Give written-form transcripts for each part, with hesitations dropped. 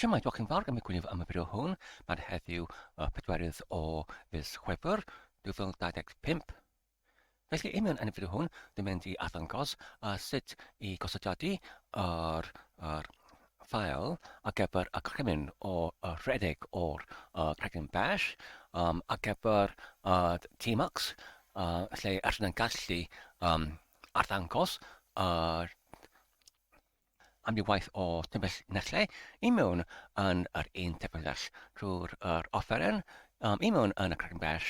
Siamai, diolch yn fawr am y gwyliau am y fideo hwn. Mae'n heddiw 4 o fus Chwefr 2025. Felly, mewn yn y fideo hwn, dwi'n mynd i addangos sut i gosodiadu yr ffail ar gyfer y crymyn o rhedeg o'r Cregyn Bash ar gyfer tmux, lle ydyn nhw'n gallu arddangos amrywaith o tymbellinellau i mewn yn yr un tymbellell drwy'r offeren i mewn yn y Cregyn Bash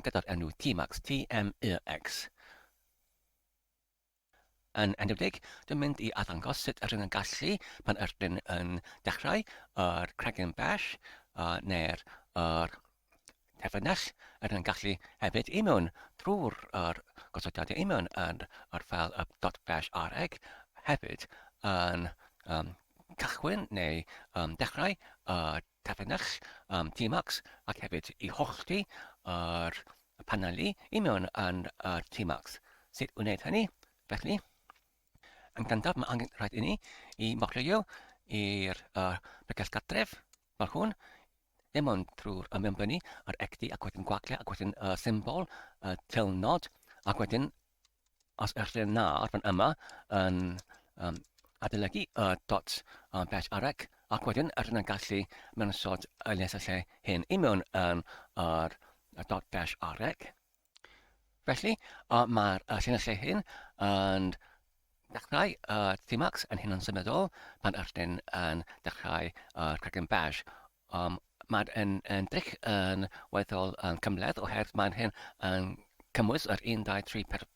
gyda'r enw tmux, tmux. Yn enwedig, dwi'n mynd i addangos sut ydyn nhw'n gallu pan ydyn yn dechrau yr Cregyn Bash neu'r terfynell ydyn nhw'n gallu hefyd i mewn drwy'r gosodiadau i mewn yn yr ffail .bash areg hefyd yn cychwyn neu dechrau terfynell tmux ac hefyd i holltu yr paneli i mewn yn tmux. Sut wneud hynny? Felly, yn gyntaf mae angen rhaid i ni i mochleio i'r bregell gartref fel hwn, ddim ond drwy'r mewnbynnu yr ecdi ac wedyn gwacle ac wedyn symbol tilnod ac wedyn os ydyn na ar fan yma yn adolygu .bash areg ac wedyn ydyn nhw'n gallu mewn ysod y lesollau hyn i mewn yn yr .bash areg. Felly mae'r llinellau hyn yn dechrau tmux yn hunansymudol pan ydyn yn dechrau Cregyn Bash. Mae'n edrych yn weddol cymleth oherwydd mae'n hyn yn cymwys yr 1, 2, 3, 4,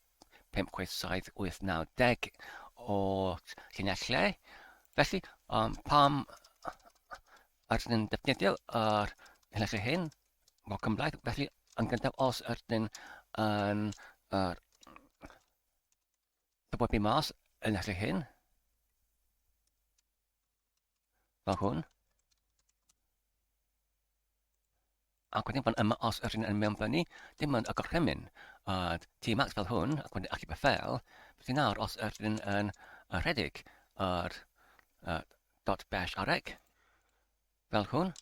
5, 6, 7, 8, 9, 10 o llinellau. Felly, pam ydyn nhw'n defnyddio yr llinellau hyn o cymlaeth, felly yn gyntaf os ydyn yn dywybu mas y llinellau hyn, fel hwn. Ac wedyn fan yma os ydyn yn mewnbynnu, dim ond y gorchymyn tmux fel hwn, ac wedyn allu bethel, felly nawr os ydyn yn rhedeg yr .bash areg, fel hwn,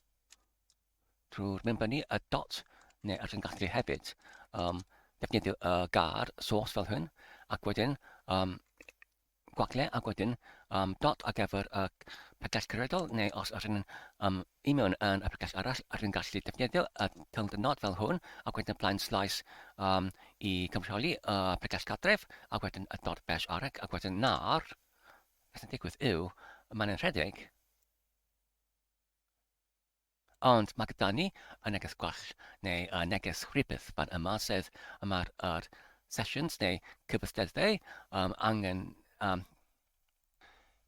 drwy'r mewnbynnu y dot, neu ydyn gallu hefyd defnyddio y gar source fel hwn, ac wedyn gwacle ac wedyn dot ar gyfer y pregell cyfredol, neu os ydyn i mewn yn y pregell arall, ydyn gallu defnyddio y tilnod fel hwn, ac wedyn blaen slais i cymryd y pregell gartref, ac wedyn y .bash areg, ac wedyn nawr, beth yn digwydd yw, mae'n rhedeg, ond mae gyda ni y neges gwall neu y neges rhywbeth fan yma, sef yma'r sessions neu cyfysteddau angen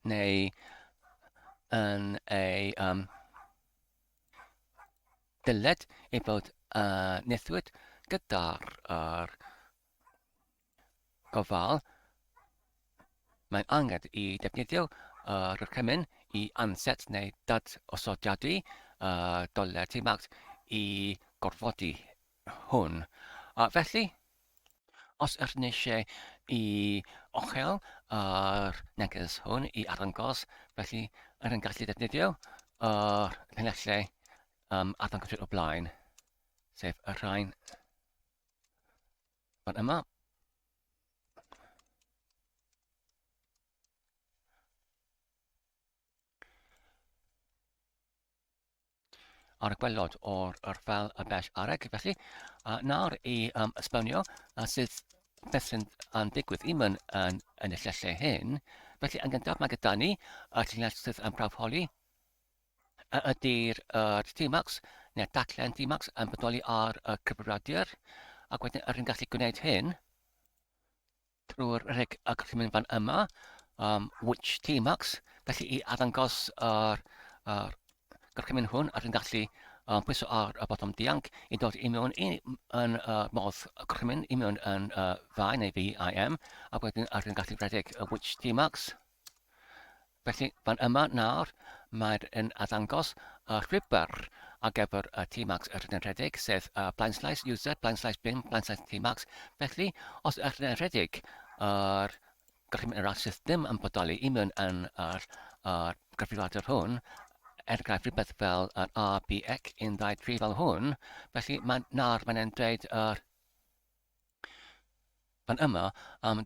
neu yn ei dyled ei bod nithwyd gyda'r gofal. Mae'n angen i defnyddio yr cymyn i anset neu osodiadu doler tmux i gorfodi hwn. Felly, os ydyn eisiau i ochel yr neges hwn i arddangos, felly ydyn gallu defnyddio yr llinellau arddangoswyr o blaen, sef y rhain fan yma. Ar y gwelod o'r ffel y bash areg, felly nawr i esbonio sydd beth sy'n digwydd i mewn yn y llysiau hyn. Felly yn gyntaf mae gyda ni y llinell sydd yn prawfholi ydy'r tmux neu daclen tmux yn bodoli ar y cyfrifiadur, ac wedyn ydyn gallu gwneud hyn drwy'r rheg y gorchymyn fan yma, which tmux, felly i addangos yr gorchymyn hwn ydyn gallu pwyso ar y botwm dianc i dod i mewn yn modd gorchymyn i mewn yn fai neu VIM, ac wedyn ydyn gallu rhedeg which tmux. Felly fan yma nawr mae'n addangos rhywber ar gyfer y tmux ydyn yn rhedeg, sef blaen slais user, blaen slais bin, blaen slais tmux. Felly os ydyn yn rhedeg yr gorchymyn arall sydd ddim yn bodoli i mewn yn yr gyfrifiadur hwn, ergraff rhywbeth fel yr RBX 123 fel hwn, felly nawr mae'n dweud fan yma,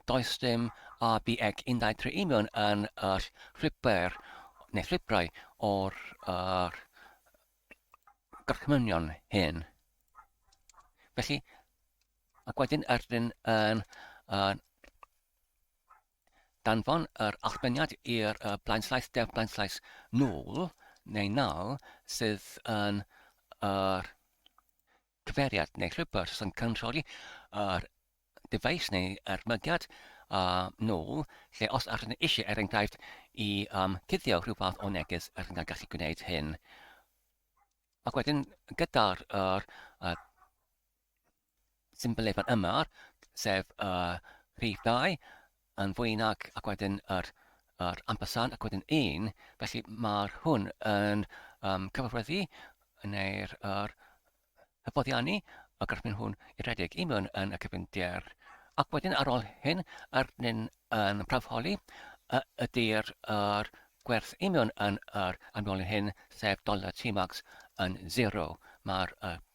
does dim RBX 123 mewn yn yr llwybr neu llwybrau o'r gorchmynion hyn. Felly, ac wedyn ydyn yn danfon yr allbeniad i'r blaenslaes def blaenslaes nôl neu nal sydd yn cyfeiriad neu llwybr sy'n controli yr device neu yr mygiad nôl, lle os ydyn ni eisiau er enghraifft i cuddio rhyw fath o neges ydyn ni'n gallu gwneud hyn. Ac wedyn gyda'r symbol fan yma, sef rhif 2, yn fwy nag ac wedyn yr ampersand ac wedyn 1, felly mae'r hwn yn cyfarwyddu neu'r hyfforddiannu y gorchmyn hwn i redeg i mewn yn y cyfyndir. Ac wedyn ar ôl hyn, ydyn yn prawfholi ydy'r gwerth i mewn yn yr anwolyn hyn, sef $tmux yn 0. Mae'r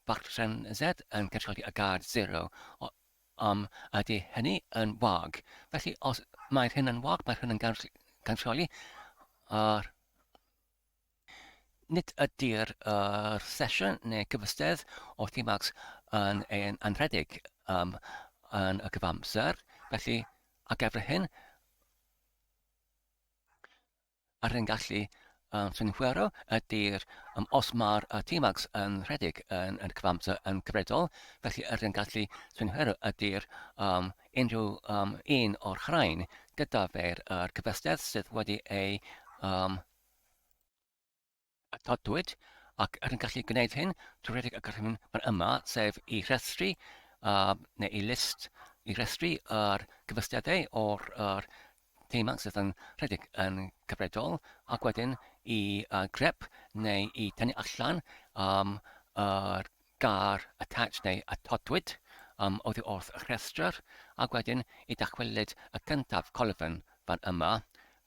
bartren Z yn controli y gard 0. Ydy hynny yn wag. Felly, os mae'r hyn yn wag, mae'r hyn yn controli nid ydy'r sesiwn neu gyfystedd o tmux yn rhedeg yn y cyfamser. Felly, ar gyfer hyn, ar hyn gallu synhwyro ydy'r os mae'r tmux yn rhedeg yn y cyfamser yn gyfredol, felly ar hyn gallu synhwyro ydy'r unrhyw un o'r chrain gyda fe'r cyfystedd sydd wedi ei holltwyd, ac ydyn ni'n gallu gwneud hyn trwy redeg y gorchmyn fan yma, sef i rhestru neu i restru yr gyfystyadau o'r tmux sydd yn rhedeg yn gyfredol, ac wedyn i grep neu i tynnu allan yr gar attach neu y holltwyd oddi wrth y rhestr, ac wedyn i dachwelyd y cyntaf colofyn fan yma.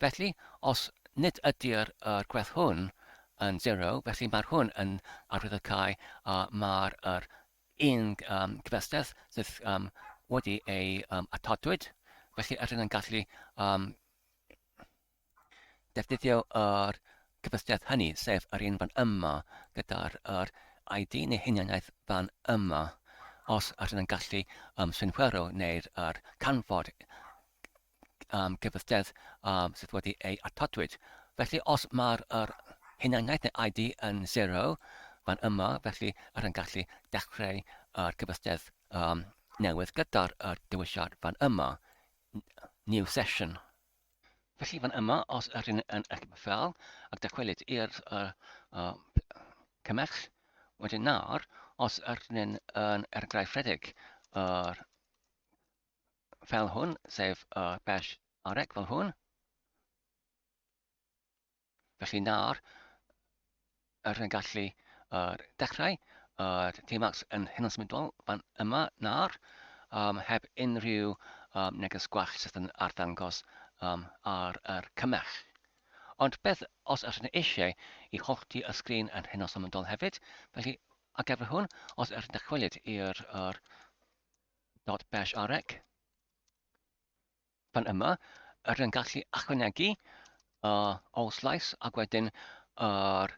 Felly, os nid ydy'r gwerth hwn yn 0, felly mae'r hwn yn arwyddocae a mae'r un gyfystedd sydd wedi ei atodwyd. Felly ydyn yn gallu defnyddio yr cyfystedd hynny, sef yr un fan yma, gyda'r ID neu hunianaeth fan yma. Os ydyn yn gallu synhwyro neu'r canfod gyfystedd sydd wedi ei atodwyd. Felly, os mae'r hunianaeth neu ID yn 0 fan yma, felly ydyn gallu dechrau gyfystedd newydd gyda'r dewisiad fan yma, new session. Felly fan yma, os ydyn yn fel ac dychwelyd i'r cymell, wedyn nawr, os ydyn yn ergraif rhedeg fel hwn, sef bash arec fel hwn, felly nawr, ydyn yn gallu dechrau tmux yn hunansymudol fan yma nawr, heb unrhyw neges gwell sydd yn arddangos ar yr cymell. Ond beth os ydyn eisiau i hollti y sgrin yn hunansymudol hefyd, felly ar gyfer hwn, os ydyn dychwelyd i'r .bash arec fan yma, ydyn gallu ychwanegu o-slais ac wedyn yr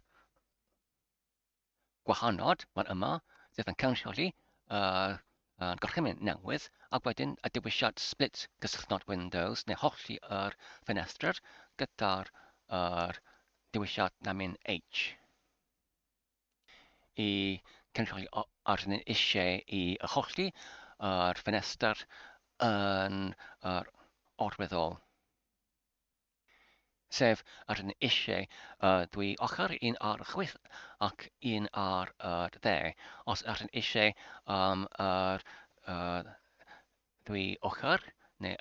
gwahanod fan yma, sydd yn controli gorchymyn newydd, ac wedyn y dewisiad split gysylltnod Windows neu hollti yr ffenestr gyda'r dewisiad namin H. I controli ar hyn eisiau i hollti yr ffenestr yn orweddol. Sef ar hyn eisiau dwi ochr un ar y chwith ac un ar y dde. Os ar hyn eisiau dwi ochr neu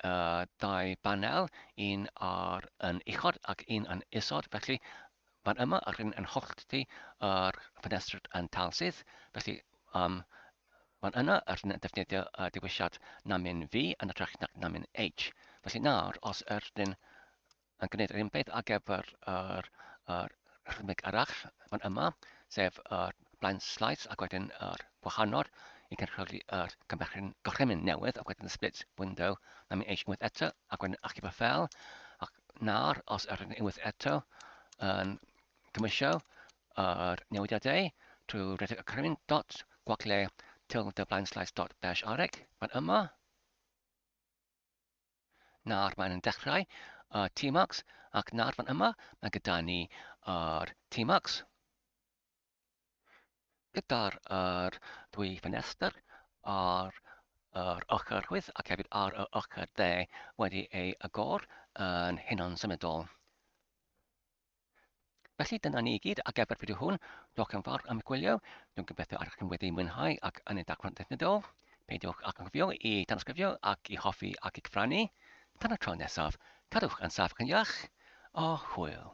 dau banel, un ar yn uchod ac un yn isod, felly fan yma ar hyn yn hollti yr ffenestr yn talsydd, felly fan yna ar hyn yn defnyddio dewisiad namin V yn ytrach nac namin H. Felly nawr, os ydyn yn gwneud yr un beth ar gyfer yr rhymig arall fan yma, sef blaen sleis ac wedyn gwahanol i gynrychioli gorchymyn newydd ac wedyn split window na mi eich unwaith eto ac wedyn achub y ffel ac nawr os yr unwaith eto yn cymisio newidiadau trwy redeg y crymyn dot gwacle tilde blaen sleis dot dash areg fan yma. Nawr mae'n dechrau tmux ac nawr fan yma mae gyda ni tmux gyda'r ddwy ffenestr ar yr ochr chwith ac hefyd ar y ochr dde wedi ei agor yn hunansymudol. Felly dyna ni i gyd ar gyfer fideo hwn. Diolch yn fawr am y gwylio. Dwi'n gobeithio ar eich wedi mwynhau ac yn ei daclon dechnydol. Peidiwch ac yn cofio i tanysgrifio ac i hoffi ac i cyfrannu. Tan y tro nesaf, cadwch yn saff ac yn iach. O hwyl.